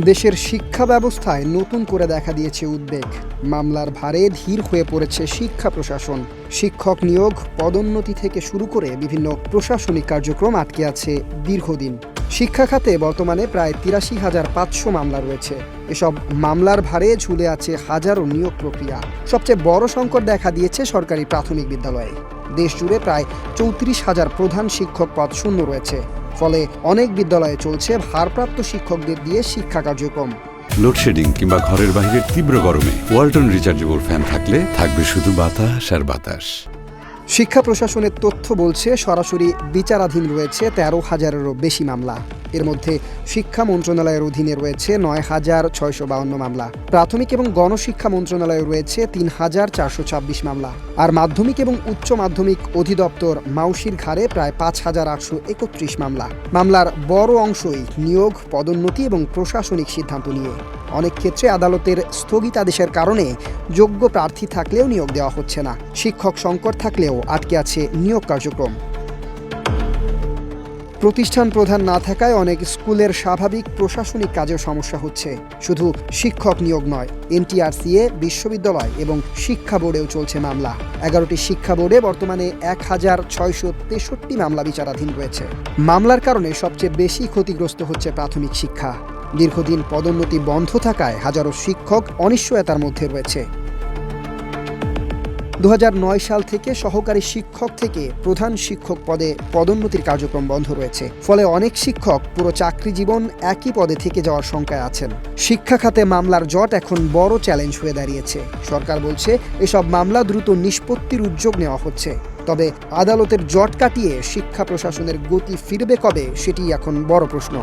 দেশের শিক্ষা ব্যবস্থায় নতুন করে দেখা দিয়েছে উদ্বেগ। মামলার ভারে ধীর হয়ে পড়েছে শিক্ষা প্রশাসন। শিক্ষক নিয়োগ, পদোন্নতি থেকে শুরু করে বিভিন্ন প্রশাসনিক কার্যক্রম আটকে আছে দীর্ঘদিন। শিক্ষা খাতে বর্তমানে প্রায় ৮৩,৫০০ মামলা রয়েছে। এসব মামলার ভারে ঝুলে আছে হাজারো নিয়োগ প্রক্রিয়া। সবচেয়ে বড় সংকট দেখা দিয়েছে সরকারি প্রাথমিক বিদ্যালয়ে। দেশ জুড়ে প্রায় ৩৪,০০০ প্রধান শিক্ষক পদ শূন্য রয়েছে। ফলে অনেক বিদ্যালয়ে চলছে ভারপ্রাপ্ত শিক্ষকদের দিয়ে শিক্ষা কার্যক্রম। লোডশেডিং কিংবা ঘরের বাইরের তীব্র গরমে ওয়ালটন রিচার্জেবল ফ্যান থাকলে থাকবে শুধু বাতাস আর বাতাস। শিক্ষা প্রশাসনের তথ্য বলছে সরাসরি বিচারাধীন রয়েছে ১৩,০০০-এরও বেশি মামলা। এর মধ্যে শিক্ষা মন্ত্রণালয়ের অধীনে রয়েছে ৯,৬৫২ মামলা। প্রাথমিক এবং গণশিক্ষা মন্ত্রণালয়ে রয়েছে ৩,৪২৬ মামলা। আর মাধ্যমিক এবং উচ্চ মাধ্যমিক অধিদপ্তর মাউসির ঘাড়ে প্রায় ৫,৮৩১ মামলা। মামলার বড় অংশই নিয়োগ, পদোন্নতি এবং প্রশাসনিক সিদ্ধান্ত নিয়ে। অনেক ক্ষেত্রে আদালতের স্থগিতাদেশের কারণে যোগ্য প্রার্থী থাকলেও নিয়োগ দেওয়া হচ্ছে না। শিক্ষক সংকট থাকলেও আটকে আছে নিয়োগ কার্যক্রম। প্রতিষ্ঠান প্রধান না থাকায় অনেক স্কুলের স্বাভাবিক প্রশাসনিক কাজেও সমস্যা হচ্ছে। শুধু শিক্ষক নিয়োগ নয়, এনটিআরসিএ, বিশ্ববিদ্যালয় এবং শিক্ষা বোর্ডেও চলছে মামলা। ১১টি শিক্ষা বোর্ডে বর্তমানে ১,৬৬৩ মামলা বিচারাধীন রয়েছে। মামলার কারণে সবচেয়ে বেশি ক্ষতিগ্রস্ত হচ্ছে প্রাথমিক শিক্ষা। দীর্ঘদিন পদোন্নতি বন্ধ থাকায় হাজারো শিক্ষক অনিশ্চয়তার মধ্যে রয়েছে। ২০০৯ সাল থেকে সহকারী শিক্ষক থেকে প্রধান শিক্ষক পদে পদোন্নতির কার্যক্রম বন্ধ রয়েছে। ফলে অনেক শিক্ষক পুরো চাকরি জীবন একই পদে থেকে যাওয়ার শঙ্কায় আছেন। শিক্ষা খাতে মামলার জট এখন বড় চ্যালেঞ্জ হয়ে দাঁড়িয়েছে। সরকার বলছে এসব মামলা দ্রুত নিষ্পত্তির উদ্যোগ নেওয়া হচ্ছে। তবে আদালতের জট কাটিয়ে শিক্ষা প্রশাসনের গতি ফিরবে কবে, সেটি এখন বড় প্রশ্ন।